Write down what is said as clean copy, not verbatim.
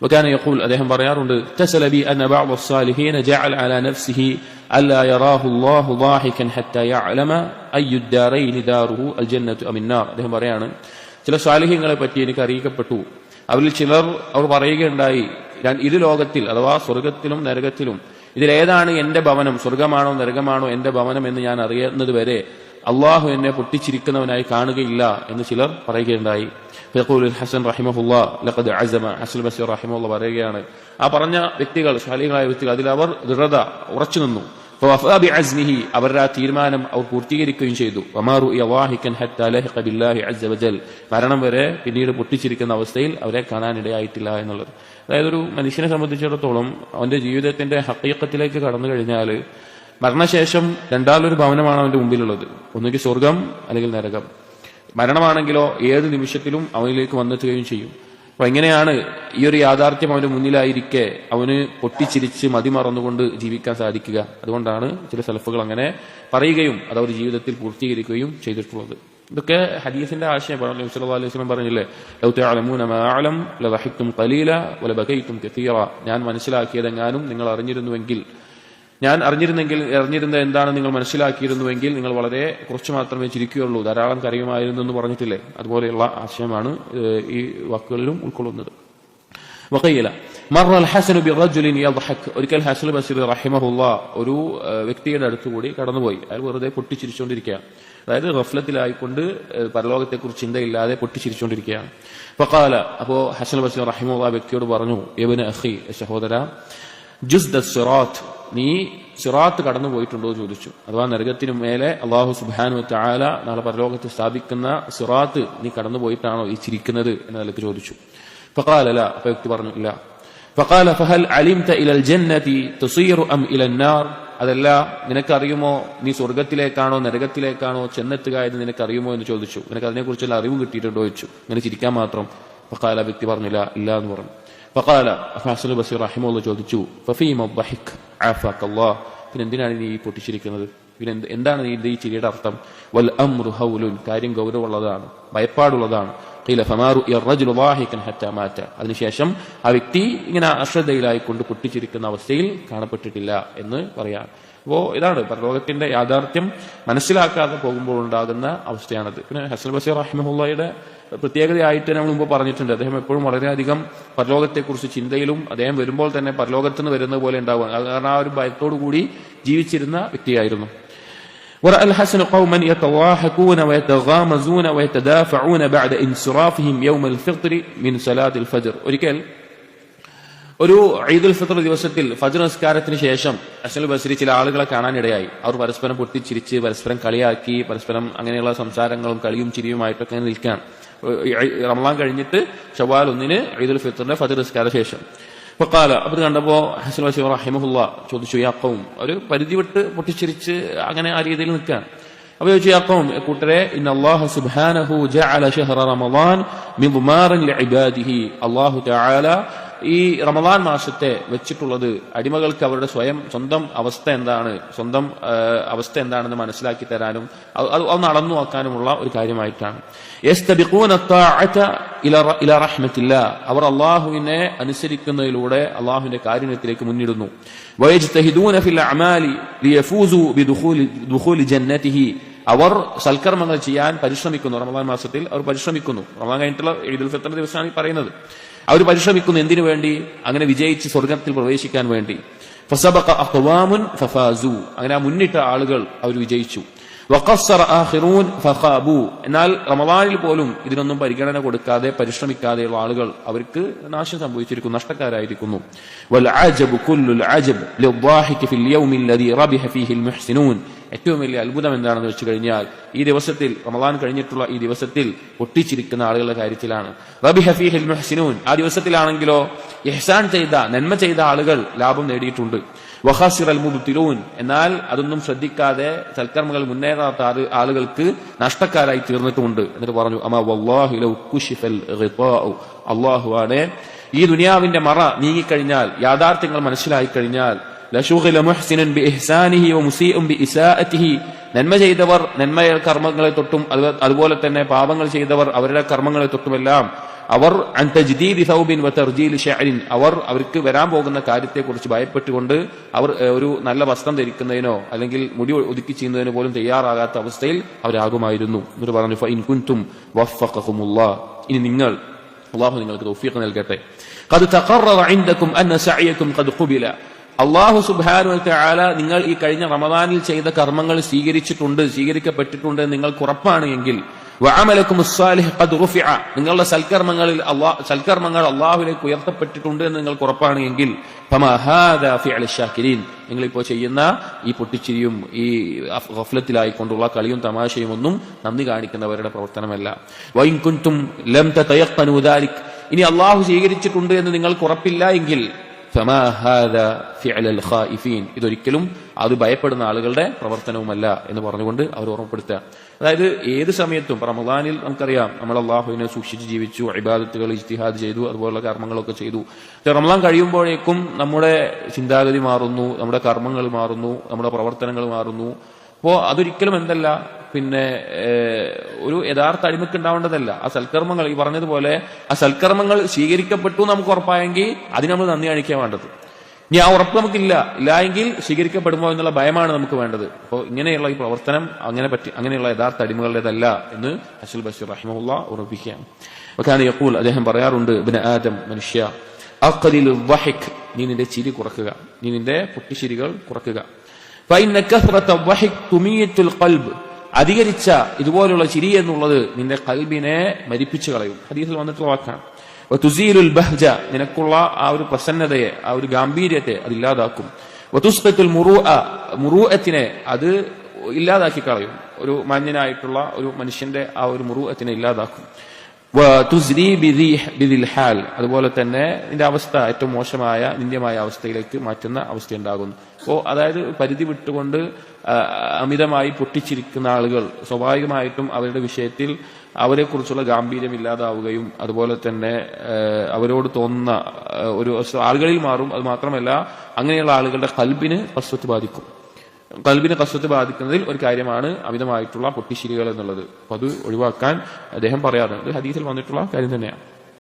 وكان يقول അദ്ദേഹം പറയാറുണ്ട് اتصل بي أن بعض الصالحين جعل على نفسه ألا يراه الله ضاحكا حتى يعلم أي الدارين داره الجنة أم النار. അദ്ദേഹം പറയാണ് ചില സാലിഹ്യങ്ങളെ പറ്റി എനിക്ക് അറിയിക്കപ്പെട്ടു. അവരിൽ ചിലർ അവർ പറയുകയുണ്ടായി, ഇരു ലോകത്തിൽ അഥവാ സ്വർഗത്തിലും നരകത്തിലും ഇതിലേതാണ് എന്റെ ഭവനം, സ്വർഗമാണോ നരകമാണോ എന്റെ ഭവനം എന്ന് ഞാൻ അറിയുന്നത് വരെ അള്ളാഹു എന്നെ പൊട്ടിച്ചിരിക്കുന്നവനായി കാണുകയില്ല എന്ന് ചിലർ പറയുകയുണ്ടായി. ഹസൻ റഹിമഹുല്ലാ ലഖദ് അസമ, ഹസൻ ബസീർ റഹിമഹുല്ല പറയുകയാണ്, ആ പറഞ്ഞ വ്യക്തികൾ, സാലിഹ്യങ്ങളായ വ്യക്തികൾ, അതിൽ അവർ ദൃഢത ഉറച്ചു നിന്നു. അവരുടെ ആ തീരുമാനം അവർ പൂർത്തീകരിക്കുകയും ചെയ്തു. മരണം വരെ പിന്നീട് പൊട്ടിച്ചിരിക്കുന്ന അവസ്ഥയിൽ അവരെ കാണാനിടയായിട്ടില്ല എന്നുള്ളത്. അതായത് ഒരു മനുഷ്യനെ സംബന്ധിച്ചിടത്തോളം അവന്റെ ജീവിതത്തിന്റെ ഹഖീഖത്തിലേക്ക് കടന്നു കഴിഞ്ഞാൽ മരണശേഷം രണ്ടാലൊരു ഭവനമാണ് അവന്റെ മുമ്പിലുള്ളത്. ഒന്നുകിൽ സ്വർഗം അല്ലെങ്കിൽ നരകം. മരണമാണെങ്കിലോ ഏത് നിമിഷത്തിലും അവനിലേക്ക് വന്നെത്തുകയും ചെയ്യും. അപ്പൊ എങ്ങനെയാണ് ഈ ഒരു യാഥാർത്ഥ്യം അവന്റെ മുന്നിലായിരിക്കെ അവന് പൊട്ടിച്ചിരിച്ച് മതിമറന്നുകൊണ്ട് ജീവിക്കാൻ സാധിക്കുക? അതുകൊണ്ടാണ് ചില സലഫുകൾ അങ്ങനെ പറയുകയും അത് അവർ ജീവിതത്തിൽ പൂർത്തീകരിക്കുകയും ചെയ്തിട്ടുള്ളത്. ഇതൊക്കെ ഹദീസിന്റെ ആശയം. നബി സല്ലല്ലാഹു അലൈഹി വസല്ലം പറഞ്ഞില്ലേ, ലൗ തഅലമൂന മാ അഅലം ലദഹിക്തും ഖലീല വലബകൈതും കസീറ. ഞാൻ മനസ്സിലാക്കിയതെങ്ങാനും നിങ്ങൾ അറിഞ്ഞിരുന്നുവെങ്കിൽ, ഞാൻ അറിഞ്ഞിരുന്ന എന്താണ് നിങ്ങൾ മനസ്സിലാക്കിയിരുന്നുവെങ്കിൽ നിങ്ങൾ വളരെ കുറച്ച് മാത്രമേ ചിരിക്കുകയുള്ളൂ, ധാരാളം കരയുമായിരുന്നു എന്ന് പറഞ്ഞിട്ടില്ലേ? അതുപോലെയുള്ള ആശയമാണ് ഈ വാക്കുകളിലും ഉൾക്കൊള്ളുന്നത്. വഖീല മറ അൽ ഹസനു ബിറജുലിൻ യദ്ഹക്. ഒരിക്കൽ ഹസൻ ബസീർ റഹിമഹുല്ലാ ഒരു വ്യക്തിയുടെ അടുത്തുകൂടി കടന്നുപോയി. അയാൾ വെറുതെ പൊട്ടിച്ചിരിച്ചുകൊണ്ടിരിക്കുകയാണ്. അതായത് ഗഫ്ലത്തിലായിക്കൊണ്ട് പരലോകത്തെക്കുറിച്ച് ചിന്തയില്ലാതെ പൊട്ടിച്ചിരിച്ചുകൊണ്ടിരിക്കുകയാണ്. ഫഖാല, അപ്പോ ഹസൻ ബസീർ റഹിമഹുല്ലാ വ്യക്തിയോട് പറഞ്ഞു, ഇബ്നു അഖി, സഹോദര, ജുസ്ദ സിറാത്ത്, നീ സിറാത്ത് കടന്നു പോയിട്ടുണ്ടോ എന്ന് ചോദിച്ചു. അഥവാ നരകത്തിനു മേലെ അല്ലാഹു സുബ്ഹാനഹു വ തആല നാളെ പരലോകത്ത് സ്ഥാപിക്കുന്ന സിറാത്ത് നീ കടന്നു പോയിട്ടാണോ ഈ ചിരിക്കുന്നത് എന്ന നിലയ്ക്ക് ചോദിച്ചു. ഫഖാല ലാ, അപ്പൊ വ്യക്തി പറഞ്ഞു ഇല്ല. ഫഖാല ഫഹൽ അലിംത ഇലൽ ജന്നതി തുസീറു അം ഇലൻ നാർ. അതല്ല, നിനക്കറിയുമോ നീ സ്വർഗത്തിലേക്കാണോ നരകത്തിലേക്കാണോ ചെന്നെത്തുക എന്ന് നിനക്കറിയുമോ എന്ന് ചോദിച്ചു. നിനക്ക് അതിനെക്കുറിച്ചുള്ള അറിവ് കിട്ടിയിട്ടുണ്ടോ ചോദിച്ചു. ഇങ്ങനെ ചിരിക്കാൻ മാത്രം. ഫഖാല, വ്യക്തി പറഞ്ഞില്ല, ഇല്ല എന്ന് പറഞ്ഞു. ഫഖാല, ഹസൻ ബസീർ റഹിമഹുല്ലാഹ് ചോദിച്ചു, ഫഫീമ ദഹിക് ആഫാകല്ലാഹ്, പിന്നെ എന്തിനാണ് നീ പൊട്ടിച്ചിരിക്കുന്നത്? പിന്നെ എന്താണ് ഈ ചിരിയുടെ അർത്ഥം? വൽ അംറു ഹൗലുൻ, കാര്യം ഗൗരവമുള്ളതാണ്, ഭയപ്പാടുള്ളതാണ്. ഖീല ഫമാ റുഇയ റജുലു ളാഹികൻ ഹത്താ മാത. അതിനുശേഷം ആ വ്യക്തി ഇങ്ങനെ അശ്രദ്ധയിലായിക്കൊണ്ട് പൊട്ടിച്ചിരിക്കുന്ന അവസ്ഥയിൽ കാണപ്പെട്ടിട്ടില്ല എന്ന് പറയാം. അപ്പോ ഇതാണ് പരലോകത്തിന്റെ യാഥാർത്ഥ്യം മനസ്സിലാക്കാതെ പോകുമ്പോൾ ഉണ്ടാകുന്ന അവസ്ഥയാണത്. പിന്നെ ഹസൻ ബസീർ റഹിമഹുല്ലാഹയുടെ പ്രത്യേകതയായിട്ട് നമ്മൾ മുമ്പ് പറഞ്ഞിട്ടുണ്ട്, അദ്ദേഹം എപ്പോഴും വളരെയധികം പരലോകത്തെക്കുറിച്ച് ചിന്തയിലും അദ്ദേഹം വരുമ്പോൾ തന്നെ പരലോകത്ത് നിന്ന് വരുന്ന പോലെ ഉണ്ടാവുക. കാരണം ആ ഒരു ഭയത്തോടു കൂടി ജീവിച്ചിരുന്ന വ്യക്തിയായിരുന്നു. ورأى الحسن قوما يتضاحكون ويتغامزون ويتدافعون بعد انصرافهم يوم الفطر من صلاة الفجر. ഒരിക്കൽ ഒരു ഈദുൽ ഫിത്ർ ദിവസത്തിൽ ഫജ്ർ നിസ്കാരത്തിന് ശേഷം ഹസൻ ബസരി ചില ആളുകളെ കാണാനിടയായി. അവർ പരസ്പരം പൊട്ടിച്ചിരിച്ച് പരസ്പരം കളിയാക്കി പരസ്പരം അങ്ങനെയുള്ള സംസാരങ്ങളും കളിയും ചിരിയുമായിട്ടൊക്കെ നിൽക്കുകയാണ്. റമളാൻ കഴിഞ്ഞിട്ട് ശവ്വാൽ 1 ഈദുൽ ഫിത്റിന്റെ ഫജ്ർ നിസ്കാര ശേഷം. ഫഖാല, അപ്പോൾ കണ്ടപ്പോ ഹസൻ ബസീർ റഹിമഹുല്ലാ ചോദിച്ചു, യാ ഖൗം, ഒരു പരിധി വിട്ട് പൊട്ടിച്ചിരിച്ച് അങ്ങനെ ആ രീതിയിൽ നിൽക്കുകയാണ്. അപ്പോൾ ചോദിച്ചു, യാ ഖൗം, കൂട്ടരെ, ഇന്നല്ലാഹു സുബ്ഹാനഹു ജഅല ശഹ്റ റമളാൻ മിദ്മാറൻ ലിഇബാദിഹി. അല്ലാഹു തആല ഈ റമളാൻ മാസത്തെ വെച്ചിട്ടുള്ളത് അടിമകൾക്ക് അവരുടെ സ്വന്തം അവസ്ഥ എന്താണെന്ന് മനസ്സിലാക്കി തരാനും അത് നടന്നു നോക്കാനുമുള്ള ഒരു കാര്യമായിട്ടാണ്. യസ്തബിഖൂന അത്താഅത ഇലാ റഹ്മത്തില്ലാഹ്, അവർ അല്ലാഹുവിനെ അനുസരിക്കുന്നതിലൂടെ അല്ലാഹുവിന്റെ കാരുണ്യത്തിലേക്ക് മുന്നിടുന്നു. വയജ്തഹിദൂന ഫിൽ അഅമാലി ലിയഫൂസു ബിദുഖൂലി ജന്നതിഹി, അവർ സൽക്കർമ്മങ്ങൾ ചെയ്യാൻ പരിശ്രമിക്കുന്നു. റമളാൻ മാസത്തിൽ അവർ പരിശ്രമിക്കുന്നു. റമളാൻ കഴിഞ്ഞിട്ടുള്ള ഈദുൽ ഫിത്ർ ദിവസമാണ് ഈ പറയുന്നത്. അവർ പരിശ്രമിക്കുന്നു എന്തിനു വേണ്ടി? അങ്ങനെ വിജയിച്ച് സ്വർഗത്തിൽ പ്രവേശിക്കാൻ വേണ്ടി. ഫസബഖ അഖ്വാമുൻ ഫഫാസു, അങ്ങനെ ആ മുന്നിട്ട ആളുകൾ അവർ വിജയിച്ചു. വഖസ്സറ ആഖിറൂൻ ഫഖാബു, എന്നാൽ റമളാനിൽ പോലും ഇതിനൊന്നും പരിഗണന കൊടുക്കാതെ പരിശ്രമിക്കാതെയുള്ള ആളുകൾ അവർക്ക് നാശം സംഭവിച്ചിരിക്കുന്നു, നഷ്ടക്കാരായിരിക്കുന്നു. വൽ അജബു കുല്ലുൽ അജബ് ലിദ്ദാഹികി ഫിൽ യൗമിൽ ലദീ റബിഹ ഫീഹിൽ മുഹ്സിനൂൻ, ഏറ്റവും വലിയ അത്ഭുതം എന്താണെന്ന് വെച്ച് കഴിഞ്ഞാൽ ഈ ദിവസത്തിൽ, റമളാൻ കഴിഞ്ഞിട്ടുള്ള ഈ ദിവസത്തിൽ പൊട്ടിച്ചിരിക്കുന്ന ആളുകളുടെ കാര്യത്തിലാണ്. റബിഹ ഫീഹിൽ മുഹ്സിനൂൻ, ആ ദിവസത്തിലാണെങ്കിലോ ഇഹ്സാൻ ചെയ്ത, നന്മ ചെയ്ത ആളുകൾ ലാഭം നേടിയിട്ടുണ്ട്. വഖാസിറൽ മുബ്തിലൂൻ, എന്നാൽ അതൊന്നും ശ്രദ്ധിക്കാതെ സൽക്കർമ്മങ്ങൾ മുന്നേറാത്ത ആളുകൾക്ക് നഷ്ടക്കാരായി തീർന്നിട്ടുമുണ്ട്. എന്നിട്ട് പറഞ്ഞു, അമാ വല്ലാഹി ലൗ കുശിഫൽ ഗിതാഉ, അല്ലാഹുവാണ്, ഈ ദുനിയാവിന്റെ മറ നീങ്ങിക്കഴിഞ്ഞാൽ, യാഥാർത്ഥ്യങ്ങൾ മനസ്സിലായി കഴിഞ്ഞാൽ, ലശുഗില മുഹ്സിനൻ ബിഇഹ്സാനിഹി വമുസീഉൻ ബിഇസാഅതിഹി, നന്മ ചെയ്തവർ നന്മ കർമ്മങ്ങളെ തൊട്ടും അതുപോലെ തന്നെ പാപങ്ങൾ ചെയ്തവർ അവരുടെ കർമ്മങ്ങളെ തൊട്ടുമെല്ലാം അവർ അൻ തജ്ദീദി സൗബിൻ വ തർജീൽ ശഅരിൻ, അവർക്ക് വരാൻ പോകുന്ന കാര്യത്തെക്കുറിച്ച് ഭയപ്പെട്ടുകൊണ്ട് അവർ ഒരു നല്ല വസ്ത്രം ധരിക്കുന്നതിനോ അല്ലെങ്കിൽ മുടി ഒതുക്കി ചെയ്യുന്നതിനോ പോലും തയ്യാറാകാത്ത അവസ്ഥയിൽ അവരാകുമായിരുന്നു. എന്നിട്ട് പറഞ്ഞു ഫഇൻ കുൻതും വഫഖകുമുല്ലാഹ്, ഇനി നിങ്ങൾ, അല്ലാഹു നിങ്ങൾക്ക് തൗഫീഖ് നൽകട്ടെ. ഖദ് തഖററ ഇൻദകും അന്ന സഅയകും ഖദ് ഖുബില, അല്ലാഹു സുബ്ഹാനഹു വ തആല നിങ്ങൾ ഈ കഴിഞ്ഞ റമദാനിൽ ചെയ്ത കർമ്മങ്ങൾ സ്വീകരിക്കപ്പെട്ടിട്ടുണ്ട് എന്ന് നിങ്ങൾക്ക് ഉറപ്പാണ് എങ്കിൽ, വഅമലകും സ്സാലിഹ് ഖദ് റുഫിഅ, നിങ്ങളുടെ സൽക്കർമ്മങ്ങൾ അല്ലാഹുവിലേക്ക് ഉയർത്തപ്പെട്ടിട്ടുണ്ട് എന്ന് നിങ്ങൾക്ക് ഉറപ്പാണ് എങ്കിൽ, ഫമാ ഹാദാ ഫിഅലു ശാകിരീൻ, നിങ്ങളിപ്പോൾ ചെയ്യുന്ന ഈ പൊട്ടിച്ചിരിയും ഈ ഗഫ്ലത്തിലായിക്കൊണ്ടുള്ള കളിയും തമാശയും ഒന്നും നന്ദി കാണിക്കുന്നവരുടെ പ്രവർത്തനമല്ല. വഇൻ കുൻതും ലം തതയഖനു ദാലിക്, ഇനി അല്ലാഹു സ്വീകരിച്ചിട്ടുണ്ട് എന്ന് നിങ്ങൾക്ക് ഉറപ്പില്ല എങ്കിൽ, ഫമാ ഹാദാ ഫിഅലൽ ഖായിഫീൻ, ഇതൊരിക്കലും അത് ഭയപ്പെടുന്ന ആളുകളുടെ പ്രവർത്തനവുമല്ല എന്ന് പറഞ്ഞുകൊണ്ട് അവർ ഓർമ്മപ്പെടുത്തുക. അതായത് ഏത് സമയത്തും റമദാനിൽ നമുക്കറിയാം നമ്മൾ അള്ളാഹുവിനെ സൂക്ഷിച്ച് ജീവിച്ചു, ഇബാദത്തുകൾ ഇജ്തിഹാദ് ചെയ്തു, അതുപോലുള്ള കർമ്മങ്ങളൊക്കെ ചെയ്തു. റമദാൻ കഴിയുമ്പോഴേക്കും നമ്മുടെ ചിന്താഗതി മാറുന്നു, നമ്മുടെ കർമ്മങ്ങൾ മാറുന്നു, നമ്മുടെ പ്രവർത്തനങ്ങൾ മാറുന്നു. അപ്പോ അതൊരിക്കലും എന്തല്ല, പിന്നെ ഒരു യഥാർത്ഥ അടിമക്ക് ഉണ്ടാവേണ്ടതല്ല. ആ സൽക്കർമ്മങ്ങൾ, ഈ പറഞ്ഞതുപോലെ ആ സൽക്കർമ്മങ്ങൾ സ്വീകരിക്കപ്പെട്ടു നമുക്ക് ഉറപ്പായെങ്കിൽ അതിന് നമ്മൾ നന്ദി കാണിക്കാൻ വേണ്ടത്. ഇനി ആ ഉറപ്പ് നമുക്കില്ല, ഇല്ലായെങ്കിൽ സ്വീകരിക്കപ്പെടുമോ എന്നുള്ള ഭയമാണ് നമുക്ക് വേണ്ടത്. അപ്പോൾ ഇങ്ങനെയുള്ള ഈ പ്രവർത്തനം അങ്ങനെയുള്ള യഥാർത്ഥ അടിമകളുടേതല്ല എന്ന് ഹസൻ ബഷീർ റഹിമഹുല്ലാഹ് ഉറപ്പിക്കുകയാണ്. വകാന യഖൂൽ, അദ്ദേഹം പറയാറുണ്ട്, ഇബ്നു ആദം, മനുഷ്യ, അഖ്ലിലു ദ്വഹിക്, നീ നിന്റെ ചിരി കുറക്കുക, നീ നിന്റെ പൊട്ടിച്ചിരികൾ കുറക്കുക. ഫഇന്ന കസ്റത ദ്വഹിക് തുമീത്തുൽ ഖൽബ്, അധികരിച്ച ഇതുപോലുള്ള ചിരി എന്നുള്ളത് നിന്റെ ഖൽബിനെ മരിപ്പിച്ചു കളയും. ഹദീസിൽ വന്നിട്ടുള്ള വാക്കാണ്. വതുസീലുൽ ബഹ്ജ, നിനക്കുള്ള ആ ഒരു പ്രസന്നതയെ, ആ ഒരു ഗാംഭീര്യത്തെ അതില്ലാതാക്കും. വതുസ്ഖിതുൽ മുറൂഅത്തിനെ, അത് ഇല്ലാതാക്കി കളയും. ഒരു മാന്യനായിട്ടുള്ള ഒരു മനുഷ്യന്റെ ആ ഒരു മുറൂഅത്തിനെ ഇല്ലാതാക്കും. വതുസ്രി ബിദിൽ ഹാൽ, അതുപോലെ തന്നെ നിന്റെ അവസ്ഥ ഏറ്റവും മോശമായ നിന്ദ്യമായ അവസ്ഥയിലേക്ക് മാറ്റുന്ന അവസ്ഥയുണ്ടാകുന്നു. അപ്പോൾ അതായത് പരിധി വിട്ടുകൊണ്ട് അമിതമായി പൊട്ടിച്ചിരിക്കുന്ന ആളുകൾ സ്വാഭാവികമായിട്ടും അവരുടെ വിഷയത്തിൽ അവരെക്കുറിച്ചുള്ള ഗാംഭീര്യം ഇല്ലാതാവുകയും അതുപോലെ തന്നെ അവരോട് തോന്നുന്ന ഒരു ആളുകളിൽ മാറും. അത് മാത്രമല്ല അങ്ങനെയുള്ള ആളുകളുടെ ഖൽബിന് ഖസ്വത്ത് ബാധിക്കും. ഖൽബിന് ഖസ്വത്ത് ബാധിക്കുന്നതിൽ ഒരു കാര്യമാണ് അമിതമായിട്ടുള്ള പൊട്ടിച്ചിരികൾ എന്നുള്ളത്. അപ്പൊ അത് ഒഴിവാക്കാൻ അദ്ദേഹം പറയാറുണ്ട്. ഹദീസിൽ വന്നിട്ടുള്ള കാര്യം തന്നെയാണ്.